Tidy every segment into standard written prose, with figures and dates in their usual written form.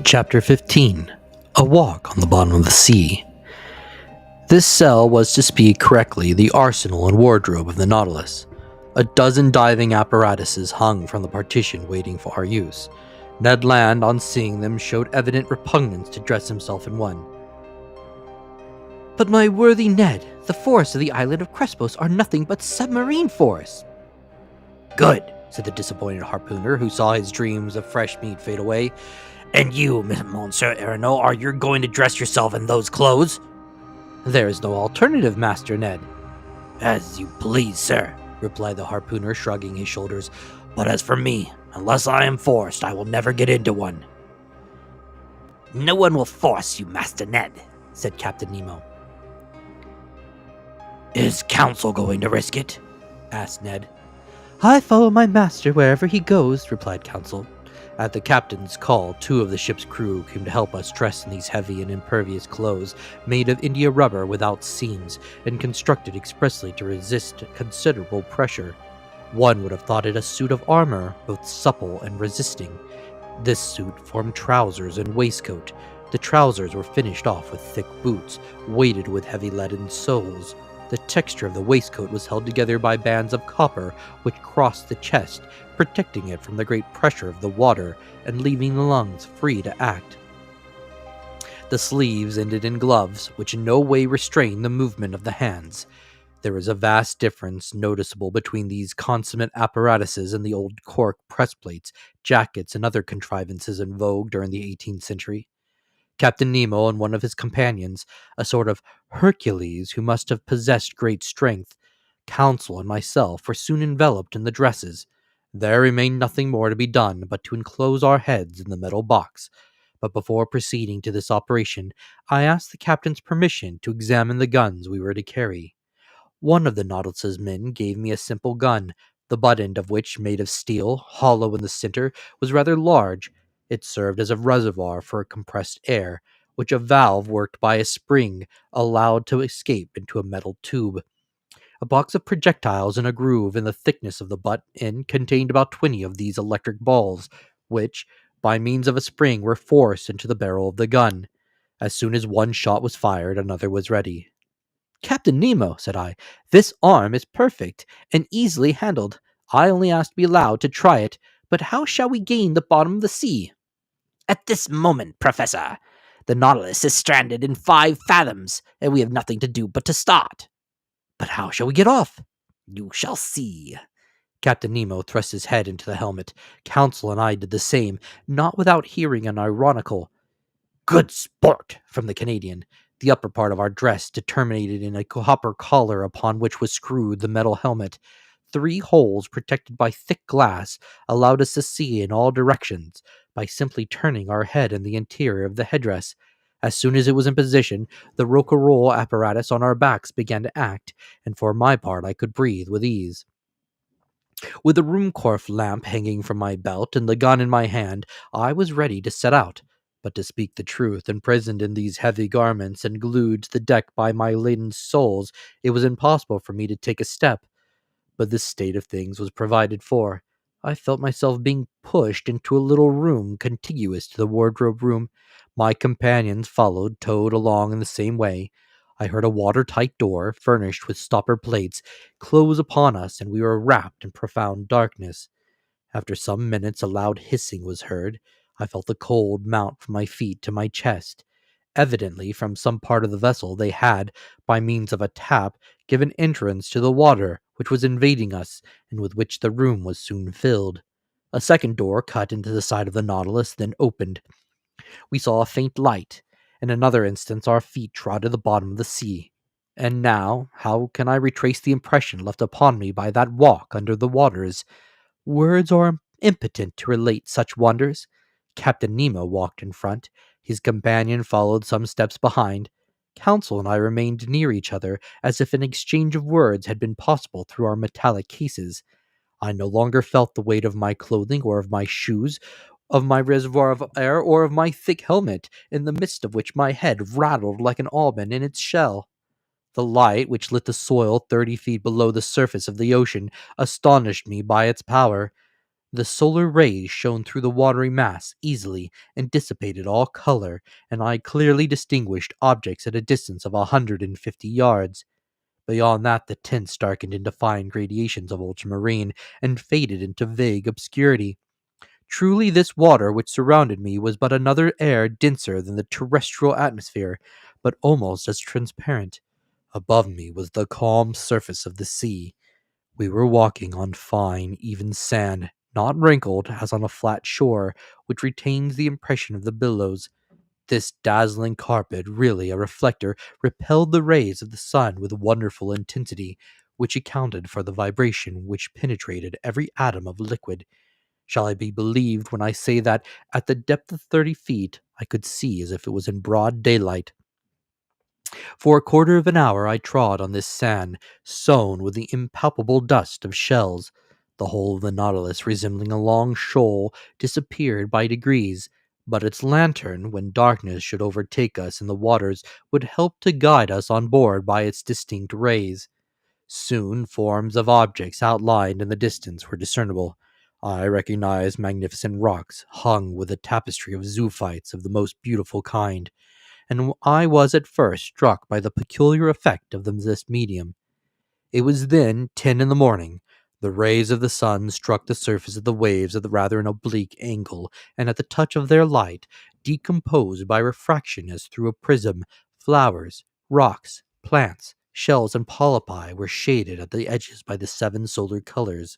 Chapter 15. A Walk on the Bottom of the Sea. This cell was, to speak correctly, the arsenal and wardrobe of the Nautilus. A dozen diving apparatuses hung from the partition waiting for our use. Ned Land, on seeing them, showed evident repugnance to dress himself in one. "But my worthy Ned, the forests of the island of Crespos are nothing but submarine forests." "Good," said the disappointed harpooner, who saw his dreams of fresh meat fade away. "And you, Monsieur Aronnax, are you going to dress yourself in those clothes?" "There is no alternative, Master Ned." "As you please, sir," replied the harpooner, shrugging his shoulders. "But as for me, unless I am forced, I will never get into one." "No one will force you, Master Ned," said Captain Nemo. "Is Conseil going to risk it?" asked Ned. "I follow my master wherever he goes," replied Conseil. At the captain's call, 2 of the ship's crew came to help us dress in these heavy and impervious clothes, made of India rubber without seams, and constructed expressly to resist considerable pressure. One would have thought it a suit of armor, both supple and resisting. This suit formed trousers and waistcoat. The trousers were finished off with thick boots, weighted with heavy leaden soles. The texture of the waistcoat was held together by bands of copper which crossed the chest, protecting it from the great pressure of the water and leaving the lungs free to act. The sleeves ended in gloves, which in no way restrained the movement of the hands. There is a vast difference noticeable between these consummate apparatuses and the old cork press-plates, jackets, and other contrivances in vogue during the 18th century. Captain Nemo and one of his companions, a sort of Hercules who must have possessed great strength, Conseil and myself were soon enveloped in the dresses. There remained nothing more to be done but to enclose our heads in the metal box. But before proceeding to this operation, I asked the captain's permission to examine the guns we were to carry. One of the Nautilus's men gave me a simple gun, the butt end of which, made of steel, hollow in the center, was rather large. It served as a reservoir for compressed air, which a valve worked by a spring allowed to escape into a metal tube. A box of projectiles in a groove in the thickness of the butt end contained about 20 of these electric balls, which, by means of a spring, were forced into the barrel of the gun. As soon as one shot was fired, another was ready. "Captain Nemo," said I, "this arm is perfect and easily handled. I only ask to be allowed to try it, but how shall we gain the bottom of the sea?" "At this moment, Professor, the Nautilus is stranded in 5 fathoms, and we have nothing to do but to start." "But how shall we get off?" "You shall see." Captain Nemo thrust his head into the helmet. Conseil and I did the same, not without hearing an ironical "Good sport" from the Canadian. The upper part of our dress terminated in a copper collar upon which was screwed the metal helmet. 3 holes protected by thick glass allowed us to see in all directions by simply turning our head in the interior of the headdress. As soon as it was in position, the roll apparatus on our backs began to act, and for my part I could breathe with ease. With the Ruhmkorff lamp hanging from my belt and the gun in my hand, I was ready to set out. But to speak the truth, imprisoned in these heavy garments and glued to the deck by my laden soles, it was impossible for me to take a step. But this state of things was provided for. I felt myself being pushed into a little room contiguous to the wardrobe room. My companions followed, towed along in the same way. I heard a watertight door, furnished with stopper plates, close upon us, and we were wrapped in profound darkness. After some minutes a loud hissing was heard. I felt the cold mount from my feet to my chest. Evidently, from some part of the vessel, they had, by means of a tap, given entrance to the water which was invading us, and with which the room was soon filled. A second door, cut into the side of the Nautilus, then opened. We saw a faint light. In another instant, our feet trod at the bottom of the sea. And now, how can I retrace the impression left upon me by that walk under the waters? Words are impotent to relate such wonders. Captain Nemo walked in front. His companion followed some steps behind. Conseil and I remained near each other, as if an exchange of words had been possible through our metallic cases. I no longer felt the weight of my clothing or of my shoes, of my reservoir of air or of my thick helmet, in the midst of which my head rattled like an almond in its shell. The light, which lit the soil 30 feet below the surface of the ocean, astonished me by its power. The solar rays shone through the watery mass easily and dissipated all color, and I clearly distinguished objects at a distance of 150 yards. Beyond that, the tints darkened into fine gradations of ultramarine and faded into vague obscurity. Truly, this water which surrounded me was but another air denser than the terrestrial atmosphere, but almost as transparent. Above me was the calm surface of the sea. We were walking on fine, even sand, not wrinkled as on a flat shore, which retains the impression of the billows. This dazzling carpet, really a reflector, repelled the rays of the sun with wonderful intensity, which accounted for the vibration which penetrated every atom of liquid. Shall I be believed when I say that, at the depth of 30 feet, I could see as if it was in broad daylight? For a quarter of an hour I trod on this sand, sown with the impalpable dust of shells. The whole of the Nautilus, resembling a long shoal, disappeared by degrees, but its lantern, when darkness should overtake us in the waters, would help to guide us on board by its distinct rays. Soon forms of objects outlined in the distance were discernible. I recognized magnificent rocks hung with a tapestry of zoophytes of the most beautiful kind, and I was at first struck by the peculiar effect of this medium. It was then 10 in the morning. The rays of the sun struck the surface of the waves at rather an oblique angle, and at the touch of their light, decomposed by refraction as through a prism, flowers, rocks, plants, shells, and polypi were shaded at the edges by the seven solar colors.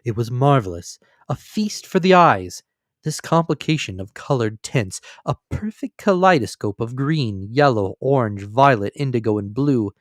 It was marvelous, a feast for the eyes. This complication of colored tints, a perfect kaleidoscope of green, yellow, orange, violet, indigo, and blue.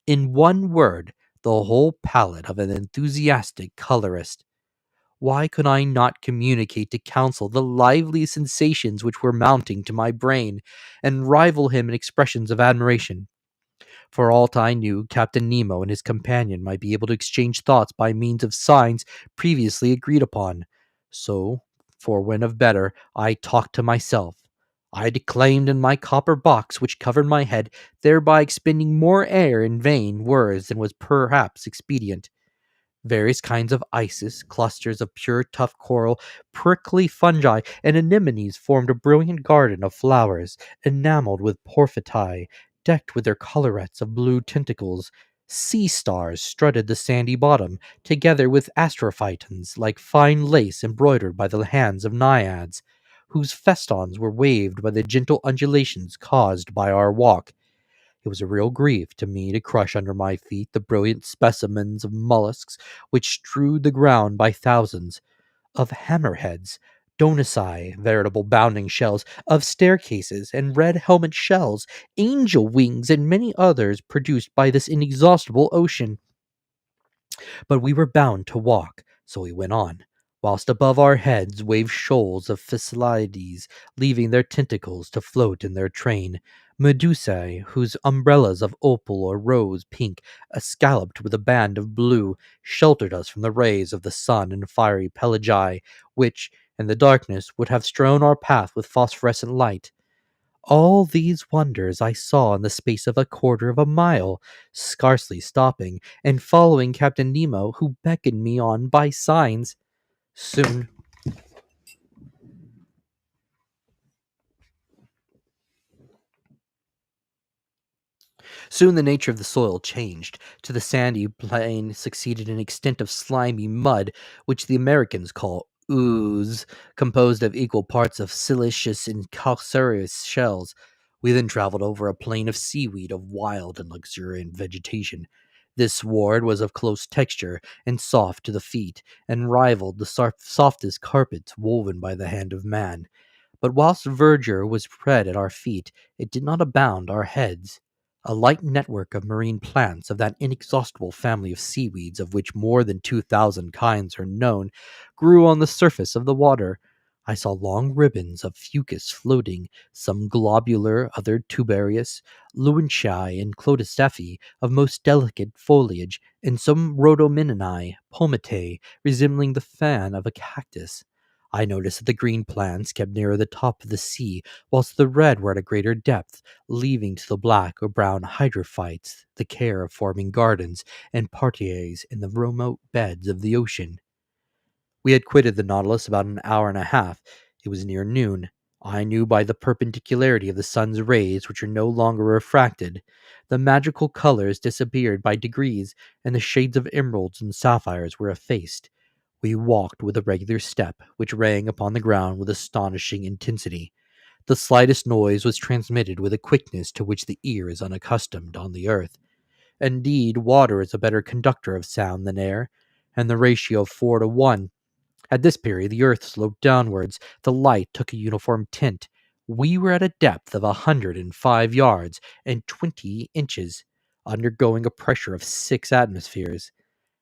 In one word, the whole palette of an enthusiastic colorist. Why could I not communicate to Counsel the lively sensations which were mounting to my brain, and rival him in expressions of admiration? For aught I knew, Captain Nemo and his companion might be able to exchange thoughts by means of signs previously agreed upon. So, for want of better, I talked to myself. I declaimed in my copper box which covered my head, thereby expending more air in vain words than was perhaps expedient. Various kinds of isis, clusters of pure tough coral, prickly fungi, and anemones formed a brilliant garden of flowers, enameled with porphyry, decked with their collarets of blue tentacles. Sea stars strutted the sandy bottom, together with astrophytons, like fine lace embroidered by the hands of naiads, whose festons were waved by the gentle undulations caused by our walk. It was a real grief to me to crush under my feet the brilliant specimens of mollusks which strewed the ground by thousands, of hammerheads, donosi, veritable bounding shells, of staircases and red helmet shells, angel wings, and many others produced by this inexhaustible ocean. But we were bound to walk, so we went on, whilst above our heads waved shoals of Phyllaides, leaving their tentacles to float in their train, medusae, whose umbrellas of opal or rose pink, escalloped with a band of blue, sheltered us from the rays of the sun, and fiery pelagi, which, in the darkness, would have strewn our path with phosphorescent light. All these wonders I saw in the space of a quarter of a mile, scarcely stopping, and following Captain Nemo, who beckoned me on by signs. Soon Soon the nature of the soil changed. To the sandy plain succeeded an extent of slimy mud, which the Americans call ooze, composed of equal parts of silicious and calcareous shells. We then traveled over a plain of seaweed of wild and luxuriant vegetation. This sward was of close texture and soft to the feet, and rivaled the softest carpets woven by the hand of man. But whilst verdure was spread at our feet, it did not abound our heads. A light network of marine plants of that inexhaustible family of seaweeds of which more than 2,000 kinds are known grew on the surface of the water. I saw long ribbons of fucus floating, some globular, other tuberous, leucinae and clodistaphy of most delicate foliage, and some rhodomininae, palmatae, resembling the fan of a cactus. I noticed that the green plants kept nearer the top of the sea, whilst the red were at a greater depth, leaving to the black or brown hydrophytes the care of forming gardens and parterres in the remote beds of the ocean. We had quitted the Nautilus about an hour and a half. It was near noon. I knew by the perpendicularity of the sun's rays, which are no longer refracted. The magical colors disappeared by degrees, and the shades of emeralds and sapphires were effaced. We walked with a regular step, which rang upon the ground with astonishing intensity. The slightest noise was transmitted with a quickness to which the ear is unaccustomed on the earth. Indeed, water is a better conductor of sound than air, and the ratio of 4 to 1. At this period, the earth sloped downwards. The light took a uniform tint. We were at a depth of 105 yards and 20 inches, undergoing a pressure of 6 atmospheres.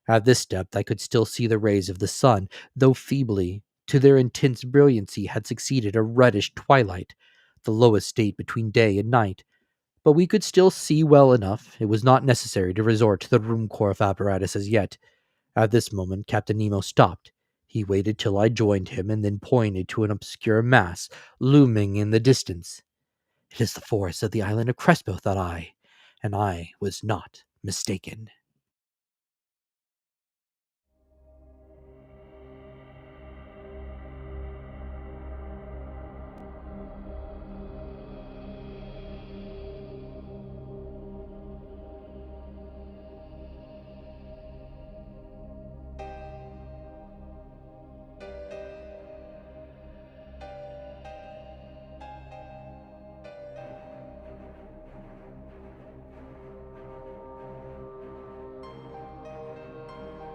At this depth, I could still see the rays of the sun, though feebly. To their intense brilliancy had succeeded a reddish twilight, the lowest state between day and night. But we could still see well enough. It was not necessary to resort to the Ruhmkorff apparatus as yet. At this moment, Captain Nemo stopped. He waited till I joined him and then pointed to an obscure mass looming in the distance. "It is the forest of the island of Crespo," thought I, and I was not mistaken.